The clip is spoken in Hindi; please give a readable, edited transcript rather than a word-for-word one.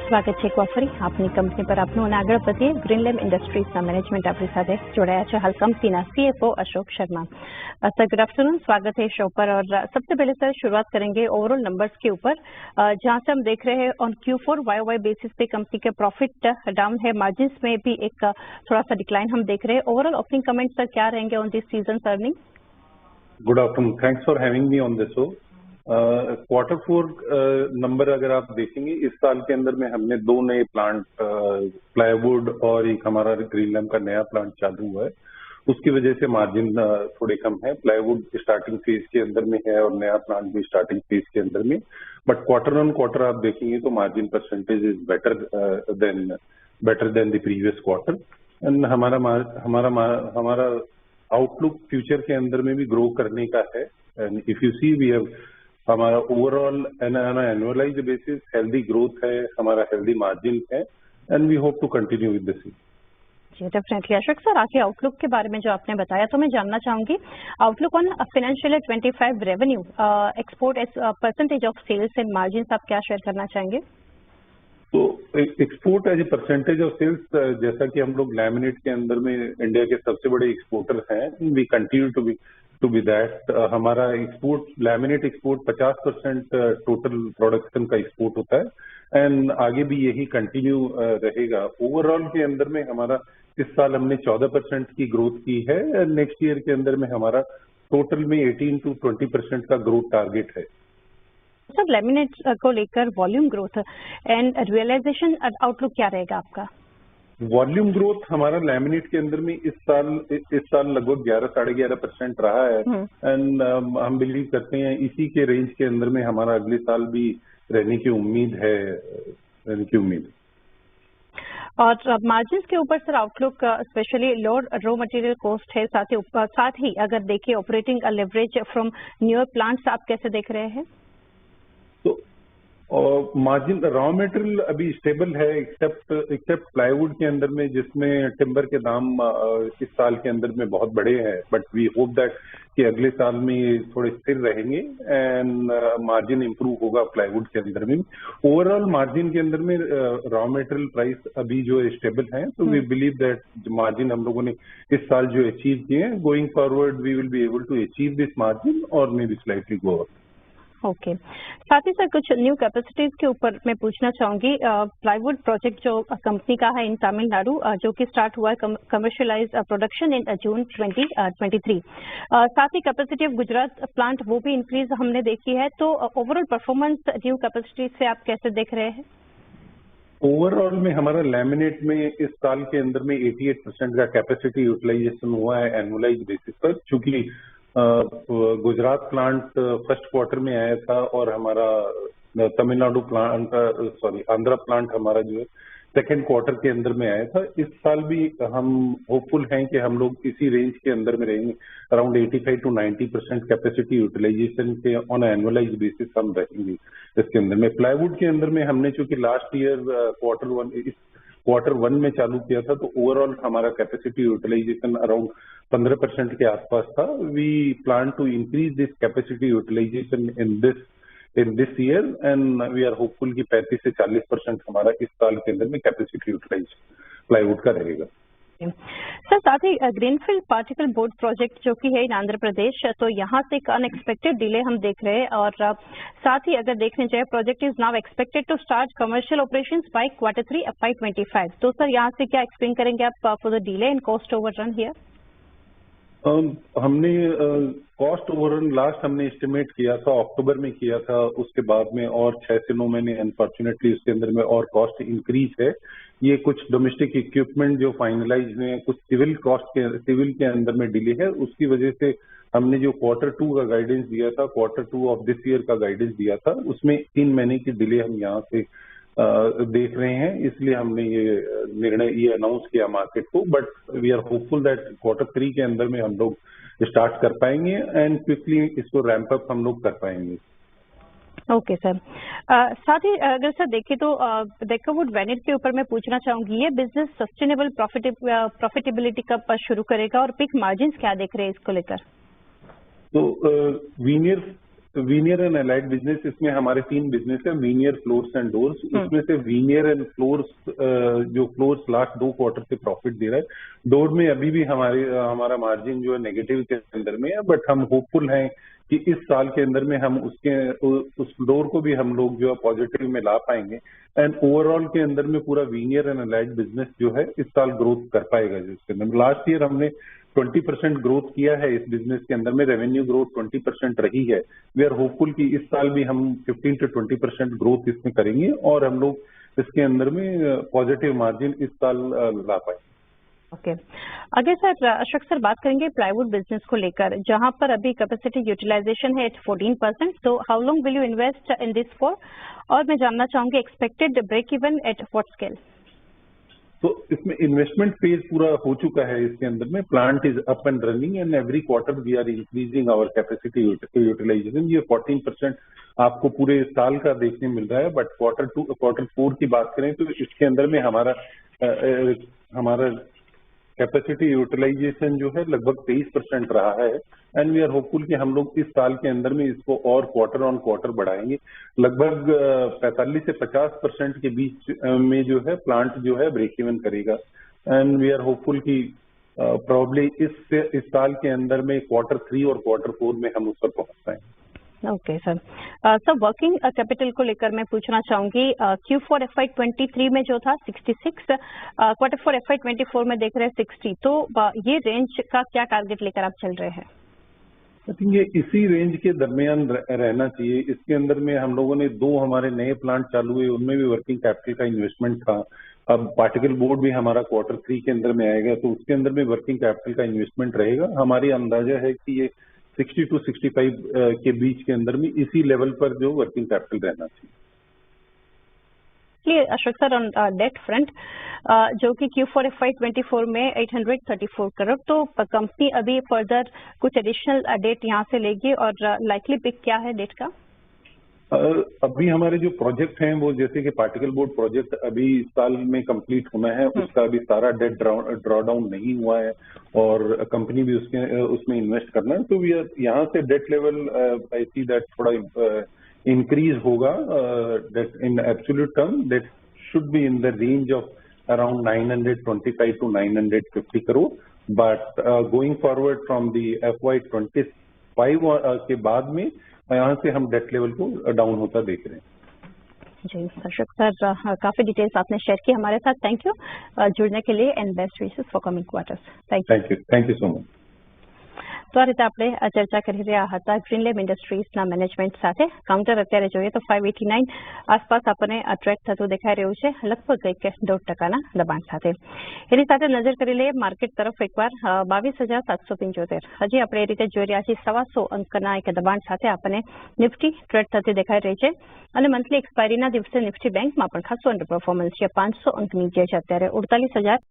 સ્વાગત છે એક વાર ફરી આપની કંપની પર આપનું અને આગળ વધીએ. ગ્રીનલેમ ઇન્ડસ્ટ્રીઝના મેનેજમેન્ટ આપણી સાથે જોડાયા છે હાલ કંપनीના CFO Ashok Sharma. Sir good afternoon, स्वागत है शो पर. और सबसे पहले सर शुरुआत करेंगे ओवरऑल नंबर्स के ऊपर, जहां से हम देख रहे हैं ऑन Q4 YOY बेसिस पे कंपनी के प्रॉफिट डाउन है, मार्जिन्स में भी एक थोड़ा सा डिक्लाइन हम देख रहे हैं. ओवरऑल ओपनिंग कमेंट सर क्या रहेंगे on this season earning? Good afternoon, thanks for having me on this show. Quarter 4 number अगर आप देखेंगे, इस साल के अंदर में हमने 2 नए प्लांट, प्लाईवुड और एक हमारा ग्रीनलैम का नया प्लांट चालू हुआ है. उसकी वजह से मार्जिन थोड़े कम है. प्लाईवुड स्टार्टिंग फेज के अंदर में है और नया प्लांट भी स्टार्टिंग फेज के अंदर में. बट क्वार्टर ऑन क्वार्टर आप देखेंगे तो margin percentage is better than the previous quarter. And हमारा आउटलुक फ्यूचर के अंदर में भी ग्रो करने का है. And if you see we have हमारा overall annualised basis healthy growth है, हमारा हेल्दी मार्जिन है, and we hope to continue with this. जी डेफिनेटली. अशोक सर, आगे आउटलुक के बारे में जो आपने बताया तो मैं जानना चाहूंगी outlook on financial 25 revenue, export as percentage of sales and margin आप क्या शेयर करना चाहेंगे? तो export as a percentage of sales, जैसा कि हम लोग लैमिनेट के अंदर में इंडिया के सबसे बड़े एक्सपोर्टर हैं, we continue to be that. हमारा export laminate export 50% total production का एक्सपोर्ट होता है एंड आगे भी यही कंटिन्यू रहेगा. ओवरऑल के अंदर में हमारा इस साल हमने 14% की ग्रोथ की है. नेक्स्ट ईयर के अंदर में हमारा टोटल में 18 to 20% का ग्रोथ टारगेट है. सर लैमिनेट को लेकर volume growth and realization outlook क्या रहेगा आपका? वॉल्यूम ग्रोथ हमारा लैमिनेट के अंदर में इस साल लगभग 11-11.5% रहा है. एंड हम बिलीव करते हैं इसी के रेंज के अंदर में हमारा अगले साल भी रहने की उम्मीद है. और मार्जिन्स के ऊपर sir outlook specially lower raw material cost है, साथ ही अगर देखिए operating leverage from newer plants आप कैसे देख रहे हैं? तो मार्जिन रॉ मटेरियल अभी स्टेबल है एक्सेप्ट प्लाईवुड के अंदर में, जिसमें टिम्बर के दाम इस साल के अंदर में बहुत बड़े हैं. बट वी होप दैट कि अगले साल में ये थोड़े स्थिर रहेंगे एंड मार्जिन इंप्रूव होगा प्लाईवुड के अंदर में. ओवरऑल मार्जिन के अंदर में रॉ मटेरियल प्राइस अभी जो स्टेबल है, तो वी बिलीव दैट मार्जिन हम लोगों ने इस साल जो अचीव किए हैं, going forward we will be able to achieve this margin और may be slightly go up. Okay. साथ ही सर कुछ न्यू कैपेसिटीज के ऊपर मैं पूछना चाहूंगी. प्लाईवुड प्रोजेक्ट जो कंपनी का है इन तमिलनाडु, जो कि स्टार्ट हुआ है कमर्शियलाइज प्रोडक्शन इन जून 2023. साथ ही कैपेसिटी ऑफ गुजरात प्लांट वो भी इंक्रीज हमने देखी है. तो ओवरऑल परफॉर्मेंस न्यू कैपेसिटीज से आप कैसे देख रहे हैं? ओवरऑल में हमारा लैमिनेट में इस साल के अंदर में 88% का कैपेसिटी यूटिलाइजेशन हुआ है एनुअलाइज बेसिस पर. चूंकि गुजरात प्लांट फर्स्ट क्वार्टर में आया था और हमारा तमिलनाडु प्लांट आंध्रा प्लांट हमारा जो है सेकेंड क्वार्टर के अंदर में आया था. इस साल भी हम होपफुल हैं कि हम लोग इसी रेंज के अंदर में रहेंगे. अराउंड 85 to 90% कैपेसिटी यूटिलाइजेशन के ऑन एनुअलाइज बेसिस हम रहेंगे इसके अंदर में. प्लाईवुड के अंदर में हमने चूंकि लास्ट ईयर क्वार्टर 1 में चालू किया था, तो ओवरऑल हमारा कैपेसिटी यूटिलाइजेशन अराउंड 15% के आसपास था. We plan to increase this capacity utilization in this year and we are hopeful कि 35 से 40% हमारा इस साल के अंदर में कैपेसिटी यूटिलाइजेशन प्लाईवुड का रहेगा. सर साथ ही ग्रीनफील्ड पार्टिकल बोर्ड प्रोजेक्ट जो कि है इन आंध्र प्रदेश, तो यहाँ से एक अनएक्सपेक्टेड डिले हम देख रहे हैं. और साथ ही अगर देखने जाए project is now expected to start commercial operations by Q3 FY25. तो सर यहाँ से क्या एक्सप्लेन करेंगे आप for the delay and cost overrun here? हमने कॉस्ट ओवररन लास्ट हमने एस्टिमेट किया था अक्टूबर में किया था. उसके बाद में और 6 से 9 महीने अनफॉर्चुनेटली उसके अंदर में और कॉस्ट इंक्रीज है. ये कुछ डोमेस्टिक इक्विपमेंट जो फाइनलाइज हुए हैं, कुछ सिविल के अंदर में डिले है. उसकी वजह से हमने जो Q2 का गाइडेंस दिया था, Q2 ऑफ दिस ईयर का गाइडेंस दिया था, उसमें 3 महीने की डिले हम यहाँ से देख रहे हैं. इसलिए हमने ये अनाउंस किया मार्केट को. But we are hopeful that Q3 के अंदर में हम लोग स्टार्ट कर पाएंगे एंड क्विकली इसको रैंप अप हम लोग कर पाएंगे. Okay sir. साथ ही अगर सर देखें तो डेकावुड वैनिट के ऊपर मैं पूछना चाहूंगी, ये बिजनेस सस्टेनेबल प्रॉफिटेबिलिटी कब शुरू करेगा और पिक मार्जिन्स क्या देख रहे हैं इसको लेकर? तो veneer veneer and allied business, इसमें हमारे 3 बिजनेस है, वीनियर, फ्लोर्स एंड डोर्स। उसमें से वीनियर एंड फ्लोर्स, जो फ्लोर्स लास्ट 2 क्वार्टर से प्रॉफिट दे रहा है। डोर में अभी भी हमारा मार्जिन जो है नेगेटिव के अंदर में है, बट हम होपफुल हैं कि इस साल के अंदर में हम उस डोर को भी हम लोग जो है पॉजिटिव में ला पाएंगे। एंड ओवरऑल के अंदर में पूरा वीनियर एंड एलाइड बिजनेस जो है इस साल ग्रोथ कर पाएगा। जिसके अंदर लास्ट ईयर हमने 20% ग्रोथ किया है इस बिजनेस के अंदर में, रेवेन्यू ग्रोथ 20% रही है। वी आर होपफुल कि इस साल भी हम 15 to 20% ग्रोथ इसमें करेंगे और हम लोग इसके अंदर में पॉजिटिव मार्जिन इस साल ला पाएंगे। ओके, आगे सर अशोक सर बात करेंगे प्लाईवुड बिजनेस को लेकर, जहां पर अभी कैपेसिटी यूटिलाइजेशन है 14%। तो how long will you invest in this for, और मैं जानना चाहूंगी expected break even at what scale? तो इसमें इन्वेस्टमेंट फेज पूरा हो चुका है। इसके अंदर में plant is up and running and every quarter we are increasing our capacity utilization. ये 14% आपको पूरे साल का देखने मिल रहा है, बट क्वार्टर 4 की बात करें तो इसके अंदर में हमारा कैपेसिटी यूटिलाइजेशन जो है लगभग 23% रहा है। एंड वी आर होपफुल कि हम लोग इस साल के अंदर में इसको और क्वार्टर ऑन क्वार्टर बढ़ाएंगे। लगभग 45 से 50% के बीच में जो है प्लांट जो है ब्रेक इवन करेगा। एंड वी आर होपफुल कि प्रॉब्ली इस साल के अंदर में क्वार्टर 3 और क्वार्टर 4 में हम उस पर पहुंच पाएंगे। Okay sir, sir working capital को लेकर मैं पूछना चाहूंगी, Q4 FY23 में जो था 66, क्वार्टर 4 FY24 में देख रहे हैं 60, तो ये रेंज का क्या टारगेट लेकर आप चल रहे हैं? आई थिंक ये इसी रेंज के दरमियान रहना चाहिए। इसके अंदर में हम लोगों ने 2 हमारे नए प्लांट चालू हुए, उनमें भी वर्किंग कैपिटल का इन्वेस्टमेंट था। अब पार्टिकल बोर्ड भी हमारा क्वार्टर 3 के अंदर में आएगा, तो उसके अंदर में वर्किंग कैपिटल का इन्वेस्टमेंट रहेगा। हमारी अंदाजा है कि ये 60 to 65 के बीच के अंदर में इसी लेवल पर जो वर्किंग कैपिटल रहना चाहिए। Ashok sir, on debt front जो कि Q4 FY24 में 834 करोड़, तो कंपनी अभी फर्दर कुछ एडिशनल डेट यहाँ से लेगी और लाइकली पिक क्या है डेट का? अभी हमारे जो प्रोजेक्ट हैं वो जैसे कि पार्टिकल बोर्ड प्रोजेक्ट अभी इस साल में कंप्लीट होना है, उसका अभी सारा डेट ड्रॉ डाउन नहीं हुआ है और कंपनी भी उसमें इन्वेस्ट करना है। तो वी आर यहाँ से debt level I see that थोड़ा इंक्रीज होगा। Debt in absolute term debt should be in the range of around 925 to 950 crore, but going forward from the FY25 के बाद में यहाँ से हम डेट लेवल को डाउन होता देख रहे हैं। जी अशोक सर, काफी डिटेल्स आपने शेयर की हमारे साथ, थैंक यू जुड़ने के लिए and best wishes for coming quarters. Thank you so much. તો આ રીતે આપણે ચર્ચા કરી રહ્યા હતા ગ્રીનલેમ ઇન્ડસ્ટ્રીઝના મેનેજમેન્ટ સાથે। કાઉન્ટર અત્યારે જોઈએ તો 589 આસપાસ આપણને ટ્રેક થતું દેખાઈ રહ્યું છે, લગભગ 1.5% દબાણ સાથે। એની સાથે નજર કરી લઈએ માર્કેટ તરફ એકવાર, 22,775 હજી આપણે એ રીતે જોઈ રહ્યા છીએ। 125 અંકના એક દબાણ સાથે આપણને નિફ્ટી ટ્રેડ થતી દેખાઈ રહી છે અને મંથલી એક્સપાયરીના દિવસે નિફ્ટી બેંકમાં પણ ખાસું અંડર પરફોર્મન્સ છે, 500 અંક નીચે છે અત્યારે 48,000